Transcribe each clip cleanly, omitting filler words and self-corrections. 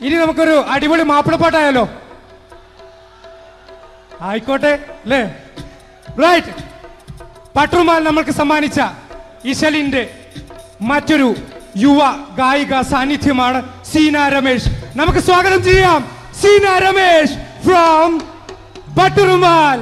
ഇനി നമുക്കൊരു അടിപൊളി മാപ്പിളപ്പാട്ടായാലോ? ആയിക്കോട്ടെ അല്ലേ? റൈറ്റ്. പട്ടുറുമാൽ നമ്മൾക്ക് സമ്മാനിച്ച ഇശലിന്റെ മറ്റൊരു യുവ ഗായിക സാന്നിധ്യമാണ് സീന രമേശ്. നമുക്ക് സ്വാഗതം ചെയ്യാം സീന രമേശ് ഫ്രോം പട്ടുറുമാൽ.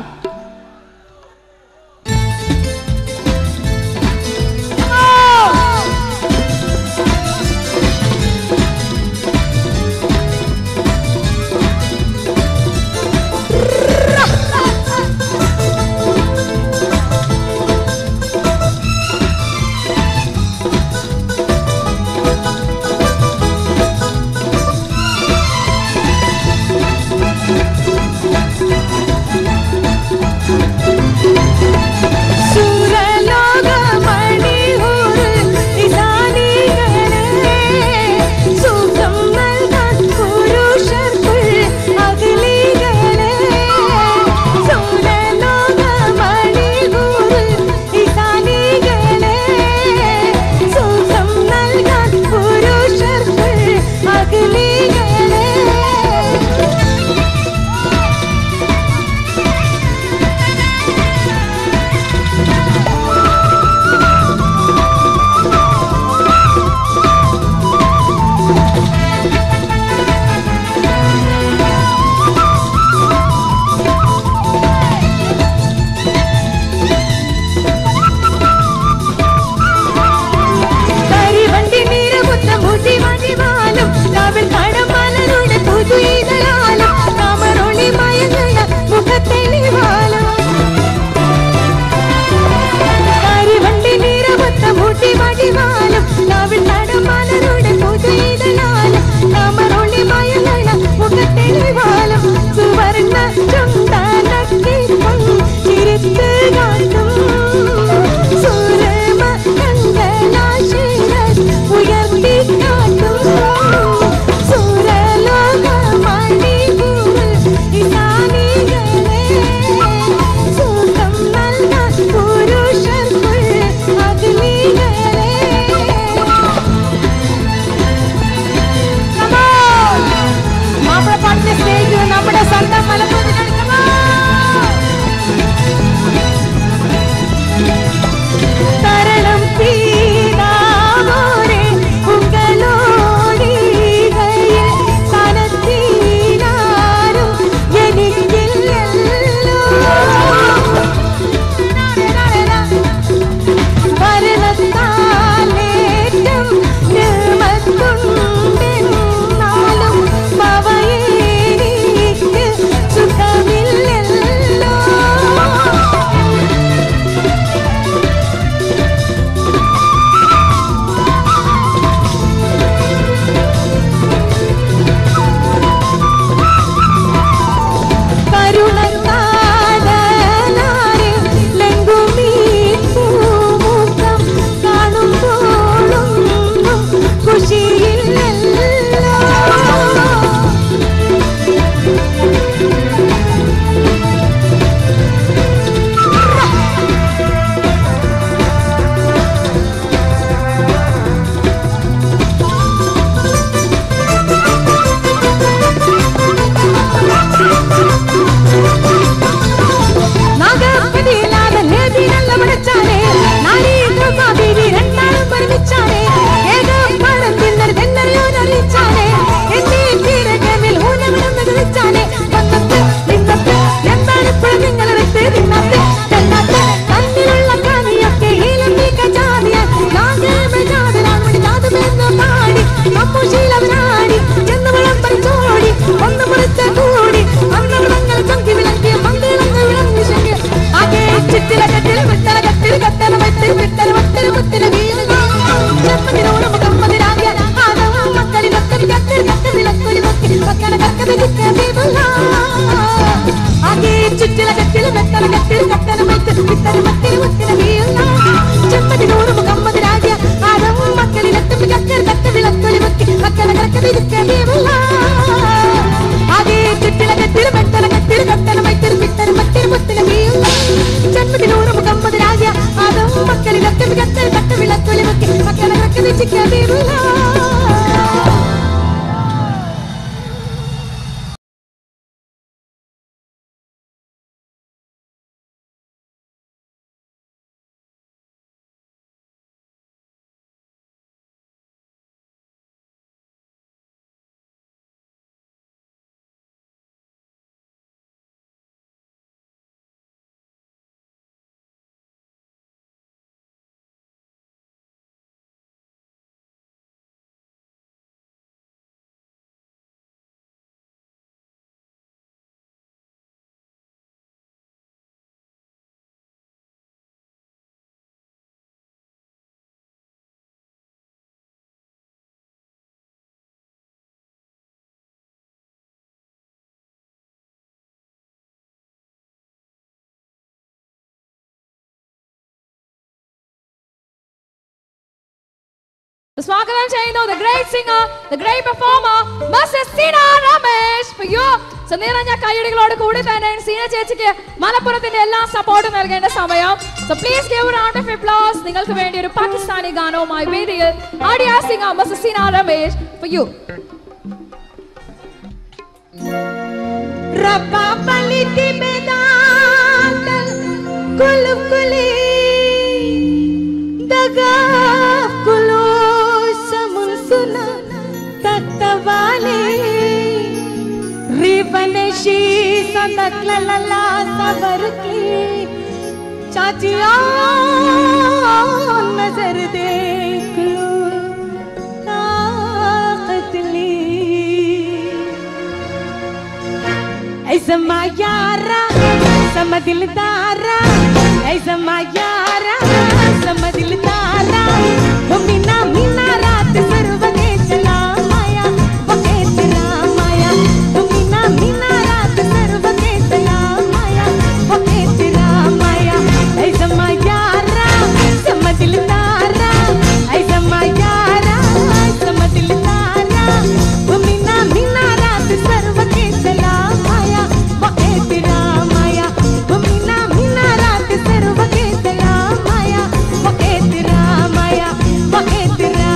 സ്വാഗതം ചെയ്യുന്നു the great singer, the great performer, Mrs. Seena Ramesh for you. So നിറഞ്ഞ കൈയടികളോട് കൂടി തന്നെ സീന ചേച്ചിക്ക് മലപ്പുറത്തിന്റെ എല്ലാ സപ്പോർട്ടും നൽകേണ്ട സമയം. So please give a round of applause. നിങ്ങൾക്ക് വേണ്ടി ഒരു പാകിസ്ഥാനി ഗാനവുമായി വേദിയിൽ ആഡിയ singer Mrs. Seena Ramesh for you. रब्बा पलिती बेदांत कुलकुली दगा कुलो समुन सुना तत्वाले रिबनशी सदक लला सबर की चाचिया नजर देख लो ताकतली ऐसा यारा सम दिलदारा ऐसा यारा सम दिलदारा वो मीना मीना रात सर्वने चला माया वो तेरा माया वो मीना मीना रात सर्वने चला माया वो तेरा माया ऐसा यारा सम दिलदारा ऐसा यारा सम दिलदारा वो मीना मीना रात सर्वने चला माया वो तेरा माया वो मीना मीना रात सर्वने चला माया वो तेरा माया वो तेरा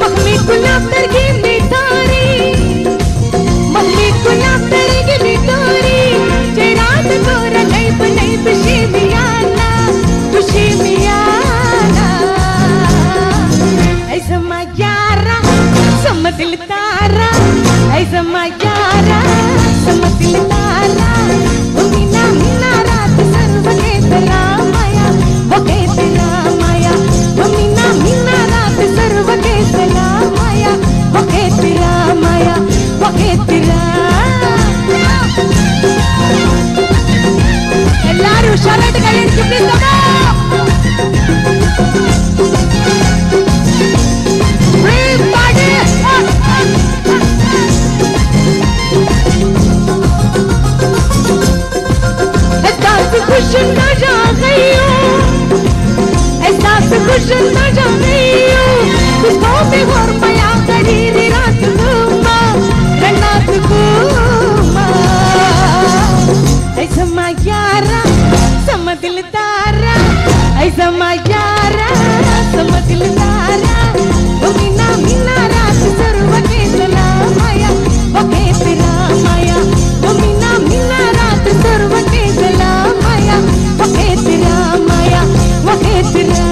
मम्मी गुलाब तरगी मिठारी मम्मी गुलाब तरगी मिठारी चेरात तोरा नहीं बनाई खुशी मियाना ऐसा यारा सम दिल तारा ऐसा यारा सम दिल तारा वो मीना मीना रात सर्वने तेरा माया वो तेरा माया वो मीना मीना रात सर्वने तेरा माया वो तेरा माया वो तेरा ಎಲ್ಲರೂ ಶಾಲೆಟ್ ಕೈ ಹಿಡಿದು खुश न जा गई हूँ एहसास खुश न जा गई हूँ तुझको भी और माया करी रात घूमा रनात घूमा ऐसा यारा सम दिल तारा ऐसा यारा सम दिल तारा वो मीना मीना रात सर्वने चला माया वो तेरा माया वो मीना मीना रात सर्वने चला माया वो तेरा माया वो तेरा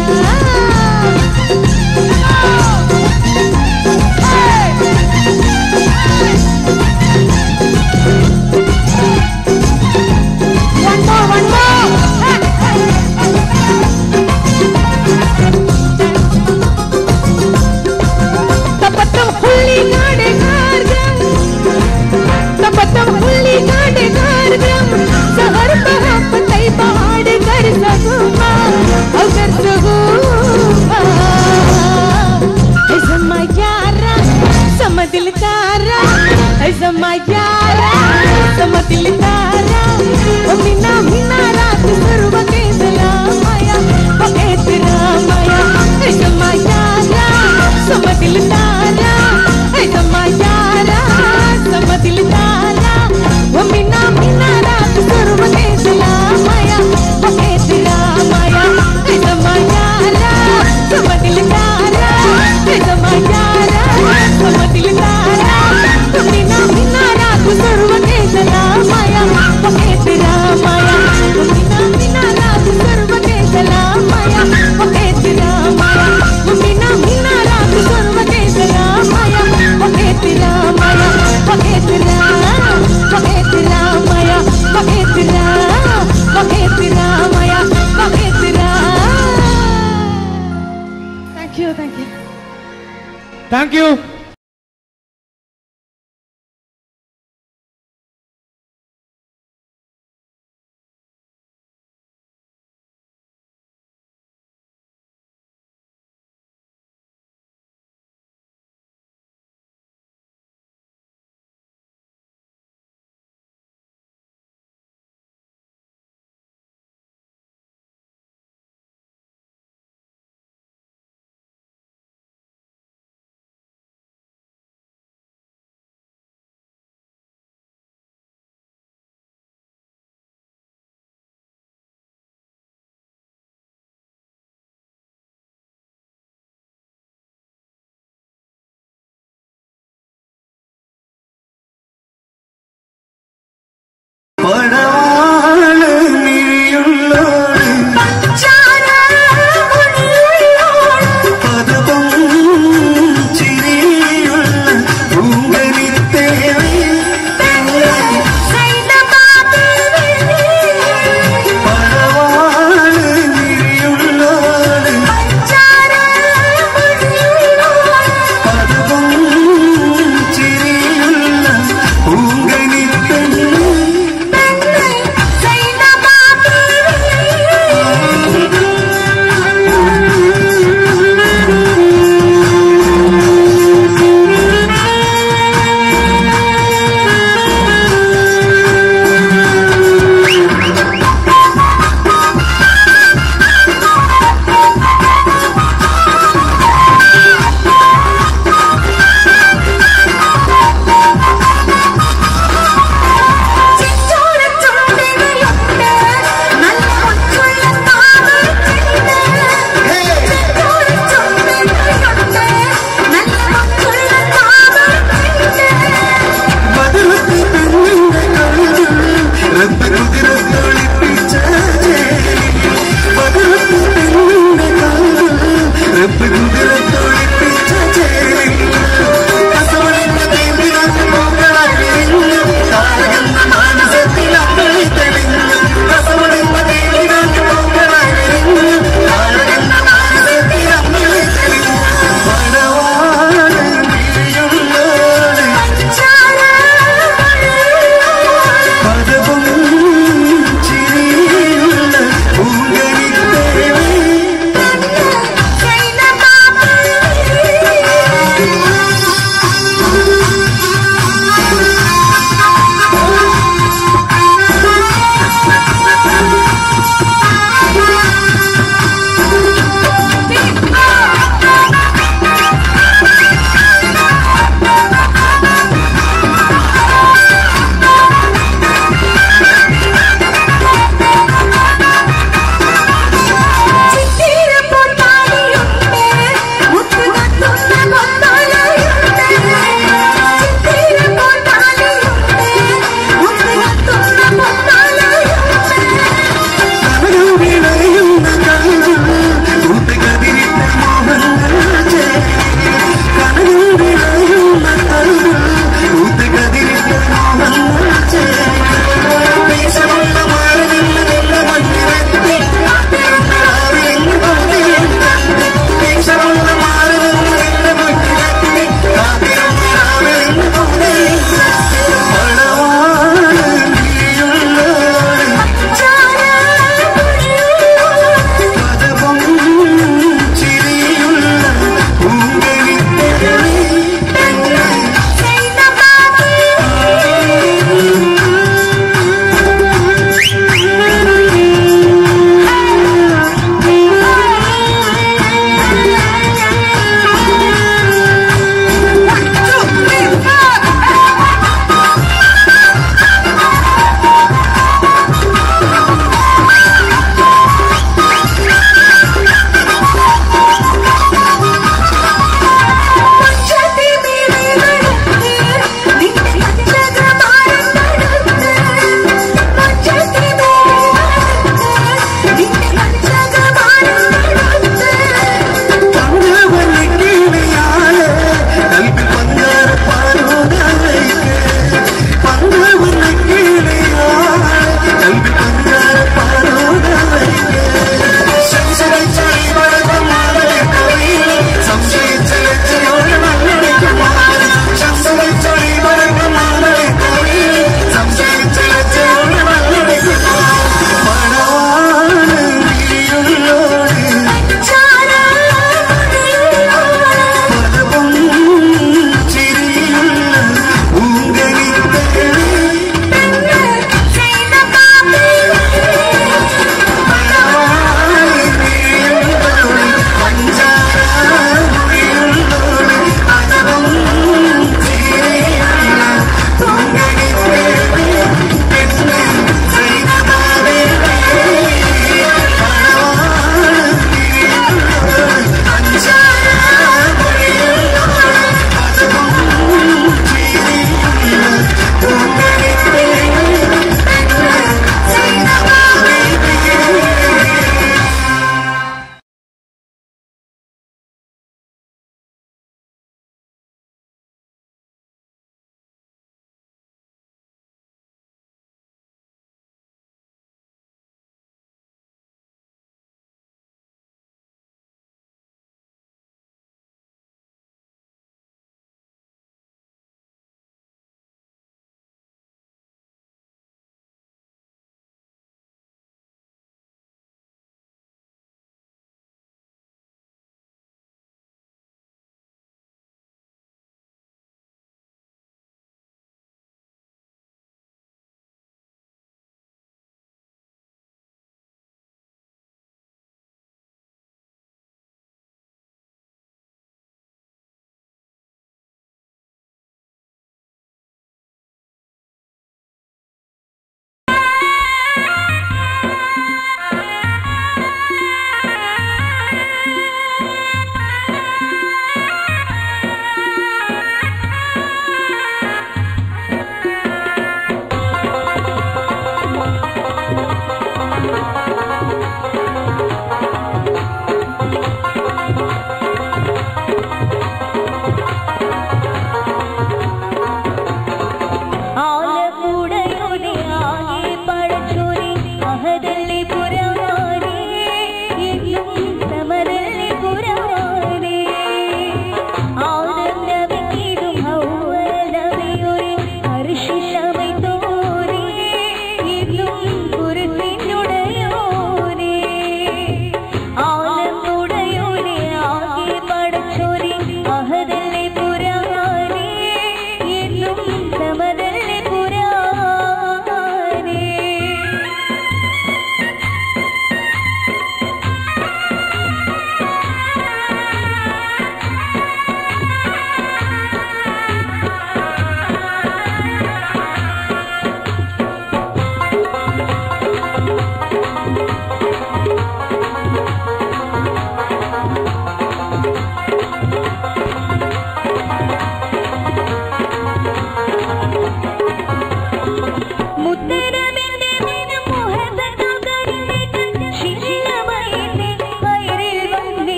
one more तपतम हुल्ली गाड़े कारग्रम तपतम हुल्ली गाड़े कारग्रम सहर बहाप तई पहाड़ कर सगुमा अगर सगुमा ऐसा यारा सम दिल तारा ऐसा यारा सम दिल तारा वो मीना मीना रात सर्वने चला माया वो तेरा माया ऐसा यारा सम दिल तारा ऐसा यारा सम दिल तारा वो मीना मीना रात सर्वने चला माया वो तेरा माया ऐसा यारा सम दिल तारा ऐसा यारा सम दिल तारा वो मीना मीना रात सर्वने चला माया वो तेरा माया वो मीना मीना रात सर्वने चला माया वो तेरा माया वो मीना मीना रात सर्वने चला माया वो तेरा माया वो तेरा वो तेरा माया वो तेरा माया वो तेरा थैंक यू थैंक यू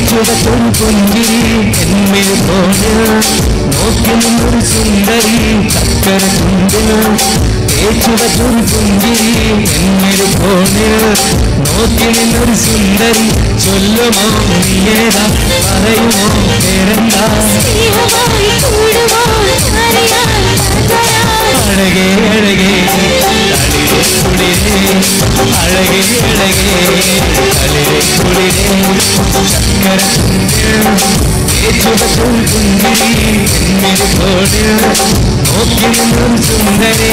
ചുവത്തൊരു പുഞ്ചിരി എന്നിൽ പോലെ നോക്കി നിന്നൊരു സുന്ദരി ചക്കര ചുണ്ടിന് ചുവത്തൊരു പുഞ്ചിരി എന്നിൽ പോലെ നോക്കി നിന്നൊരു സുന്ദരി ചൊല്ലുമോ നീയേതാ പറയുമോ പേരെന്താ അഴകേ അഴകേ തളിരെ കുളിരേ അഴകേ അഴകേ തളിരെ കുളിരേ ചക്കര ചുവത്തൊരു പുഞ്ചിരി എന്നിൽ പോലെ നോക്കി നിന്നൊരു സുന്ദരി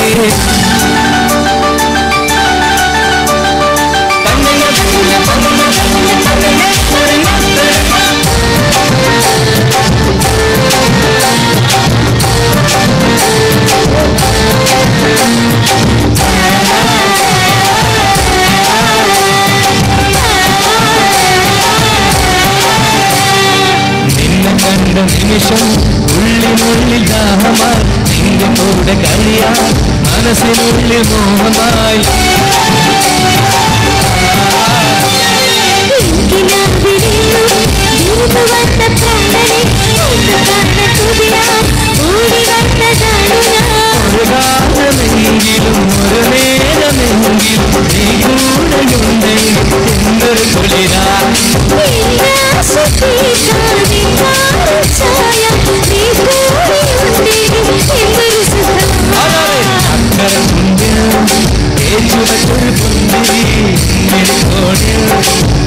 നിമിഷം ഉള്ളിനുള്ളിൽ ദാഹമായി നിന്റെ കൂടെ കളിയാ മനസ്സിനുള്ളിൽ മോഹമായി ഒരു ഗാനമെങ്കിലും ഒരു നേരമെങ്കിലും നീ കൂടെയുണ്ടെങ്കിൽ എന്തൊരു കുളിരാ ചുവത്തൊരു പുഞ്ചിരി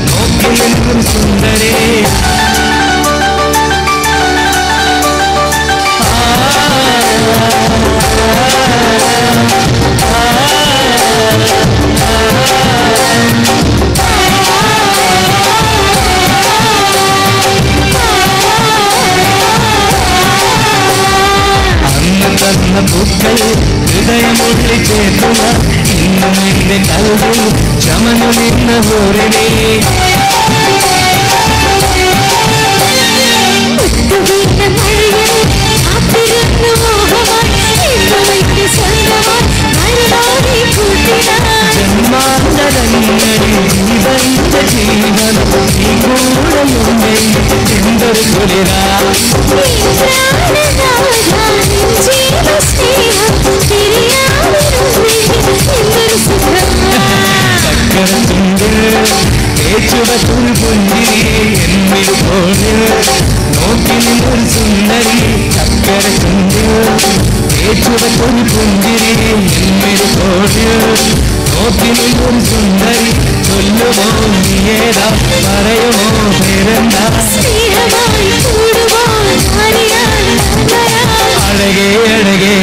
നോക്കി നിന്നൊരു സുന്ദരേ തന്ന പൂക്കൾ ഹൃദയമുള്ളിൽ ചേർത്തുക ഇന്നും എന്റെ കൽവിൽ ചമഞ്ഞു നിന്ന ഹോരണേ ജന്മാന്തരങ്ങളിൽ ജീവന്റെ ജീവൻ നീ കൂടെയുണ്ടെങ്കിൽ എന്തൊരു കുളിരാ ചക്കര ചുണ്ടിൽ ചുവത്തൊരു പുഞ്ചിരി എന്നിൽ പോലെ നോക്കി നിന്നൊരു സുന്ദരി ചക്കര ചുണ്ടിൽ ചുവത്തൊരു പുഞ്ചിരി എന്നിൽ പോലെ നോക്കി നിന്നൊരു സുന്ദരി ചൊല്ലുമോ നീയേതാ പറയുമോ പേരെന്താ അഴകേ അഴകേ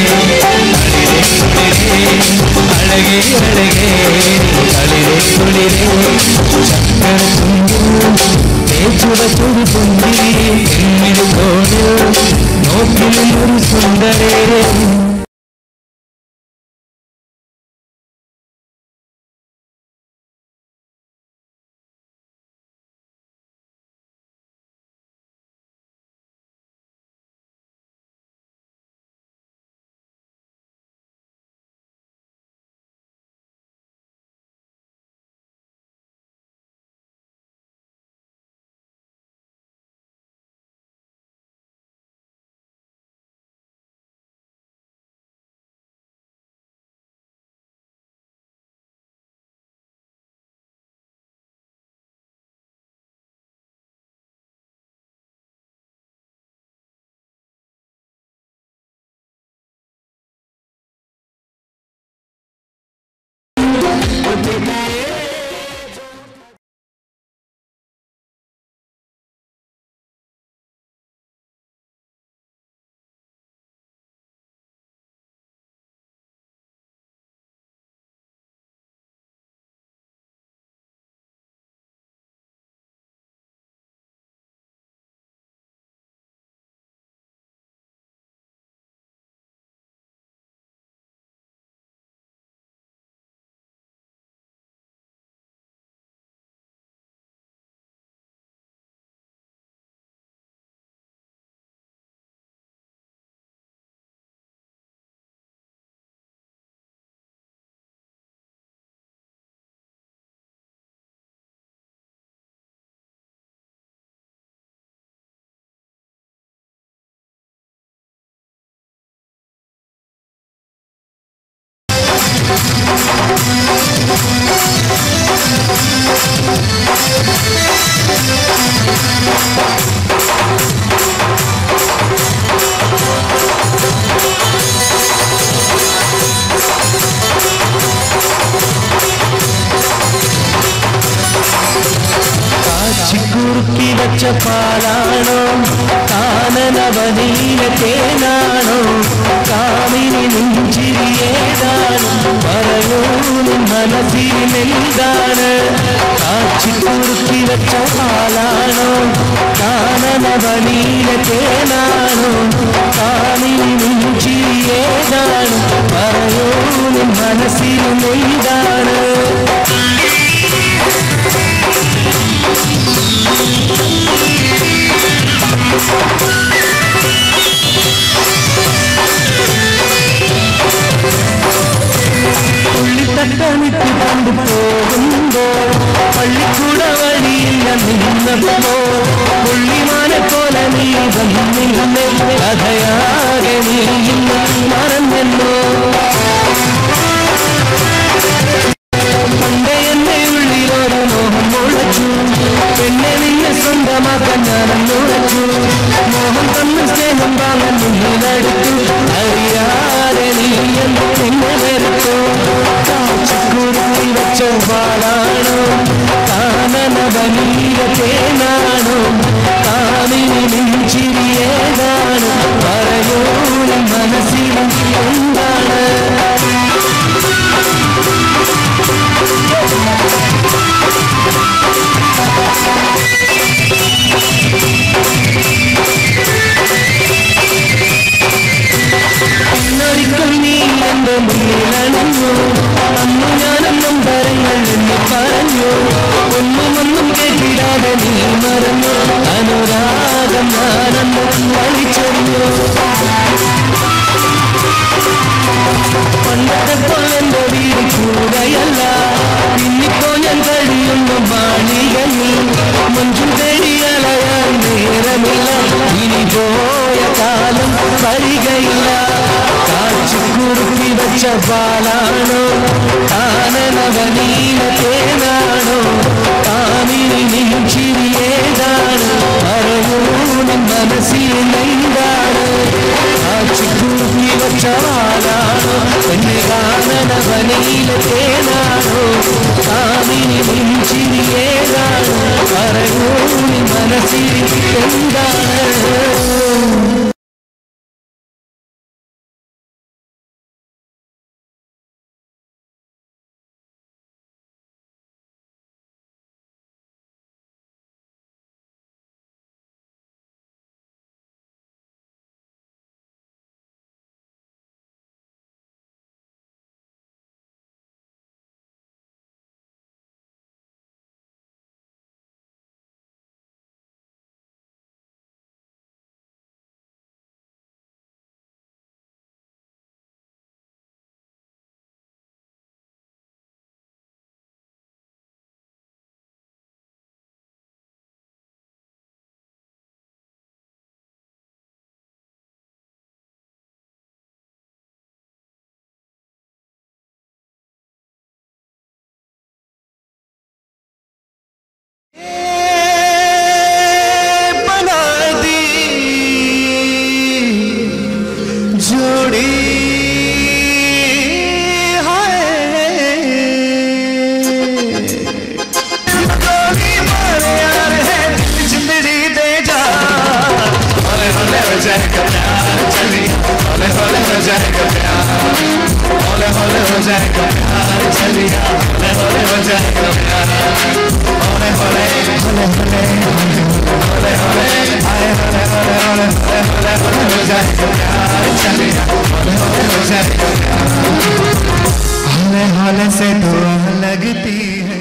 അഴകേ അഴകേ തളിരെ കുളിരേ ചക്കര ചുവത്തൊരു പുഞ്ചിരി എന്നിൽ പോലെ നോക്കി നിന്നൊരു സുന്ദരേ വെച്ച പാലാണോ കാനനവനിയിലെ തേനാണോ കാമിനി നെഞ്ചിരിയേതാണ് പറയൂ നിൻ മനസ്സിലെന്താണ് കാച്ചിക്കുറുക്കി വെച്ച പാലാണോ കാനനവനിയിലെ തേനാണോ കാമിനി നെഞ്ചിരിയേതാണ് പറയൂ നിൻ മനസ്സിലെന്താണ് പുള്ളിത്തട്ടമിട്ട് കൊണ്ടുപോകുമ്പോൾ പള്ളിക്കൂട വഴിയില്ല നിന്നപ്പോ പുള്ളിമാനെ പോലെ നീ വന്നില്ലേ കഥയാകെ നീ ഇന്ന് മറന്നല്ലോ പണ്ടേ എന്റെ ഉള്ളിലൊരു മോഹം മുളച്ചു പെണ്ണെ നിന്നെ സ്വന്തമാക്കാൻ ഞാനുറച്ചു മോഹം തന്നു സ്നേഹം വാങ്ങാൻ മുന്നിലടുത്തു അറിയാതെ നീ എന്ന് നിന്നെ വെറുത്തു കാച്ചിക്കുറുക്കി വെച്ച പാലാണോ കാനനവനിയിലെ തേനാണോ കാമിനി നെഞ്ചിരിയേതാണ് പറയൂ നിൻ മനസ്സിൽ എന്താണ് ഇന്നൊരിക്കൽ നീ എന്റെ മുന്നിലണഞ്ഞു അന്നു ഞാനെന്നും തരങ്ങൾ എന്നെ പറഞ്ഞു ഒന്നും കേട്ടിടാതെ നീ മറന്നു അനുരാഗം ഞാനെന്ന് വലിച്ചെറിഞ്ഞു പണ്ടത്തെ പോലെ വീട് കൂടെയല്ല പിന്നിപ്പോ ഞാൻ കഴിയുന്നു മാളികയിൽ മഞ്ചും തേടിയലയാൻ നേരമില്ല ഇനി പോയ കാലം വരികയില്ല കാച്ചിക്കുറുക്കി വെച്ച പാലാണോ കാനനവനിയിലെ തേനാണോ കാമിനി നെഞ്ചിരിയേതാണ് പറയൂ നിൻ മനസ്സിലെന്താണ് കാച്ചിക്കുറുക്കി വെച്ച പാലാണോ പെണ്ണെ കാനനവനിയിലെ തേനാണോ കാമിനി നെഞ്ചിരിയേതാണ് പറയൂ നിൻ മനസ്സിൽ എന്താണ് से दुआ लगती है।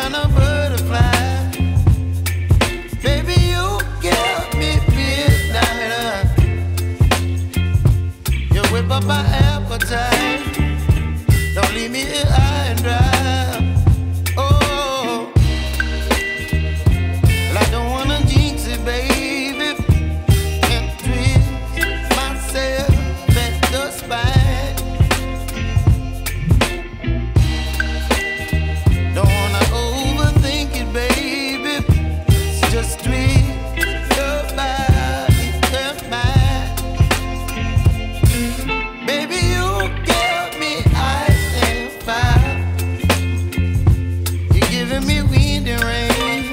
kind of butterfly. Baby, you give me midnight. You whip up my appetite. Don't leave me here high and dry. Oh, well, I don't wanna jinx it, baby, and twist myself at the spine. Don't wanna overthink it, baby. It's just twist your body and mine. Baby, you give me ice and fire. You're giving me wind and rain.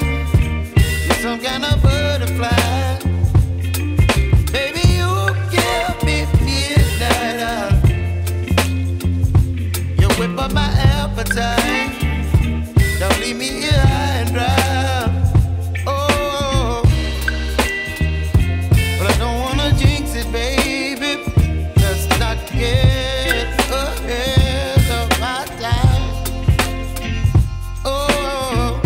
You're some kind of butterfly. Baby, you give me midnight. You whip up my appetite. Don't leave me here high and dry. Oh, but I don't wanna jinx it, baby. Let's not get ahead of my time. Oh,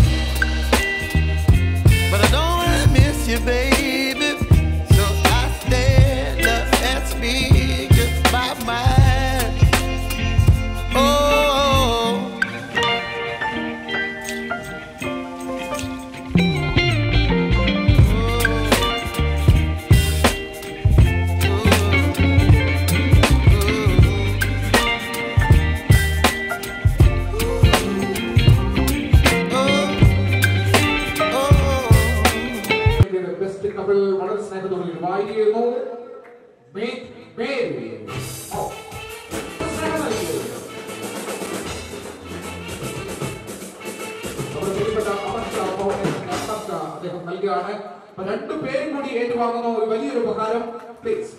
but I don't wanna miss you, baby. So I stand up and speak my mind. Oh. Best couple വളരെ സ്നേഹത്തോടെ invite ചെയ്യുന്നു. അദ്ദേഹം നൽകുകയാണ്. രണ്ടുപേരും കൂടി ഏറ്റുവാങ്ങുന്ന ഒരു വലിയൊരു ഉപഹാരം. Please.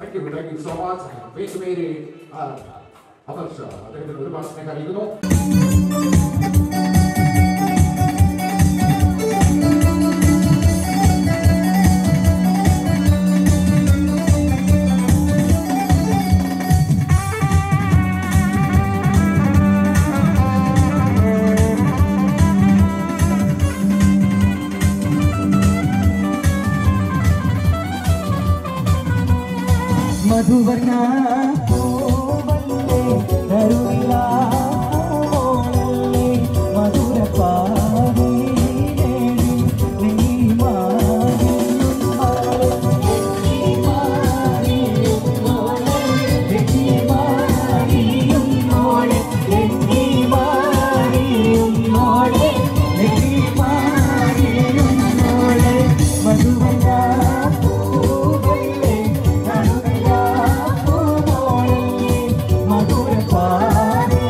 Thank you so much. മേരി അപർഷ അദ്ദേഹത്തിന് ഒരുപാട് സ്നേഹം അറിയിക്കുന്നു. മധുവർണ്ണ പൂവല്ലേ കരുവിലാ പൂവോളല്ലേ മധുരപ്പാടി നീ മാറിയും മോളെ നീ മാറിയും മോളെ നീ മാറിയും മോളെ നീ മാറിയും മോളെ നീ മാറിയും മോളെ മധുവർണ്ണ പൂവല്ലേ കരുവിലാ പൂവോളല്ലേ മധുരപ്പാടി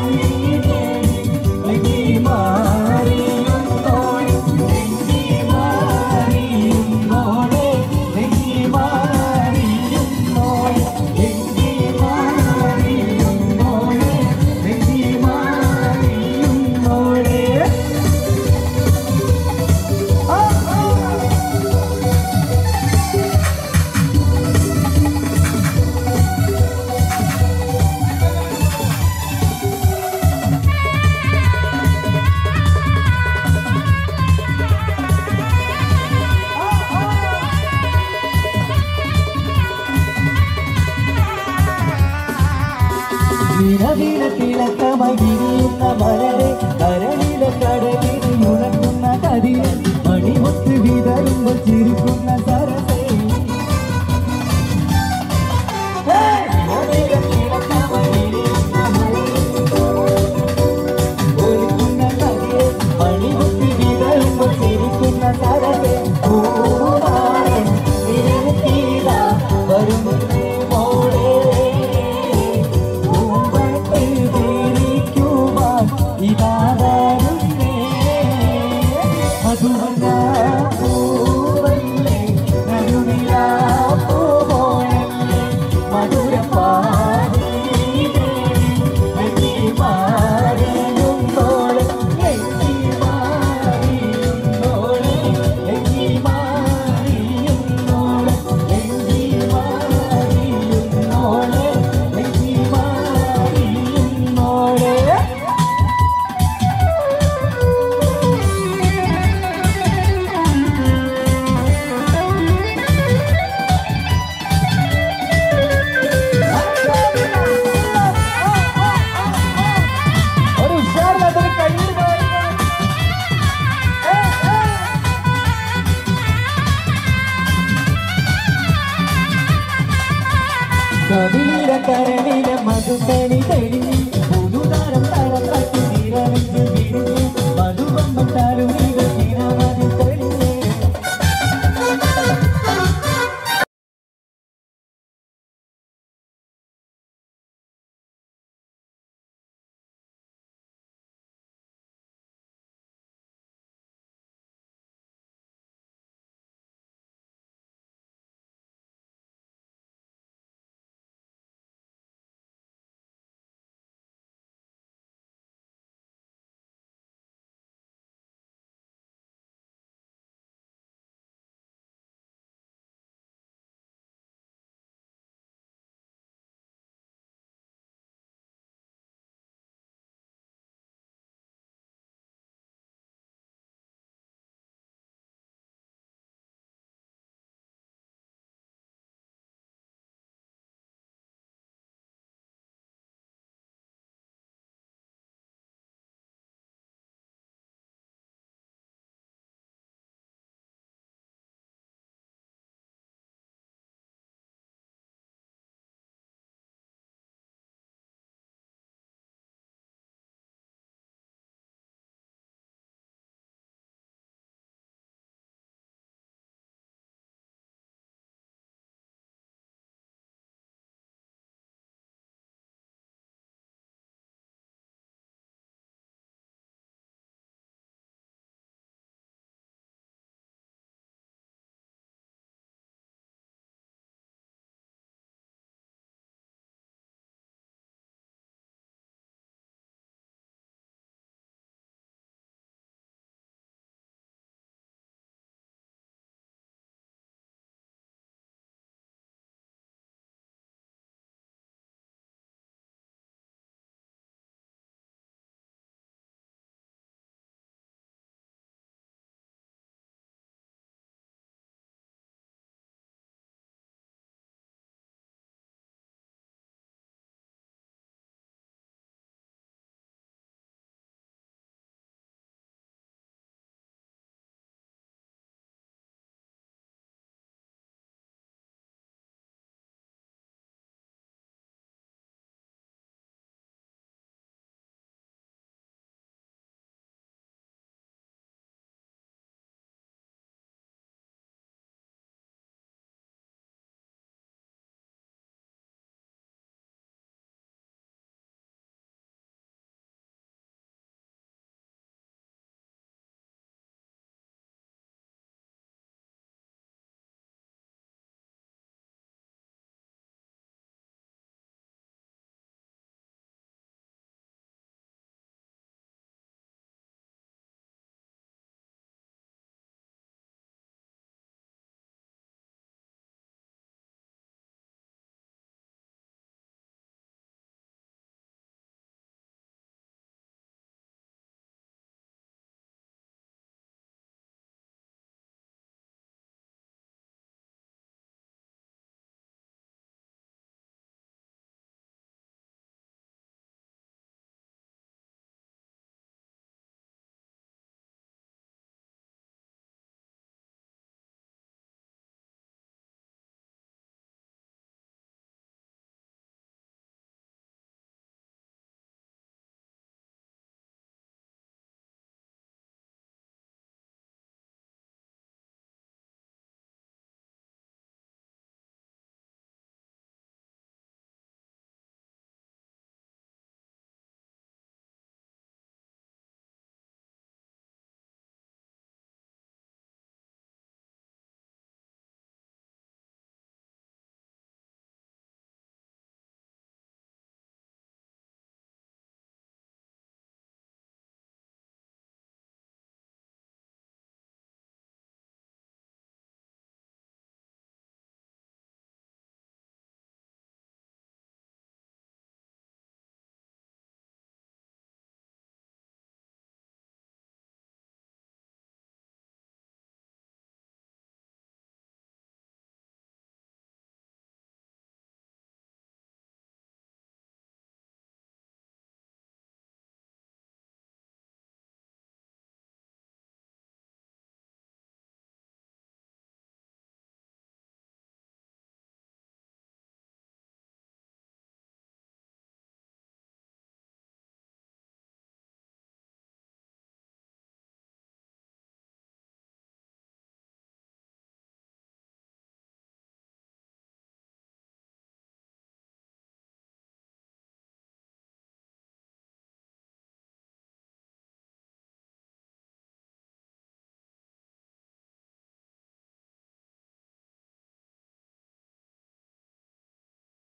നീ മാറിയും മോളെ നീ മാറിയും മോളെ നീ മാറിയും മോളെ നീ മാറിയും മോളെ നീ മാറിയും മോളെ. നിറവിളക്കിളക്കമായി വിരിയുന്ന മലരെ കരളിലെ കടലിൽ ഉണർത്തുന്ന കതിരെ മണിമുത്ത് വിതറുമ്പോൾ ചിരിക്കുന്ന സരസേ നിറവിളക്കിളക്കമായി വിരിയുന്ന മലരെ ഒലിക്കുന്ന കതിരെ മണിമുത്ത് വിതറുമ്പോൾ ചിരിക്കുന്ന സരസേ പൂവാരൻ നിരത്തിയിതാ വരുന്നേ മോളെ മധുവർണ്ണ പൂവല്ലേ കരുവിലാ പൂവോളല്ലേ മധുരപ്പാടി നീ മാറിയും മോളെ നീ മാറിയും മോളെ നീ മാറിയും മോളെ നീ മാറിയും മോളെ നീ മാറിയും മോളെ. തേടി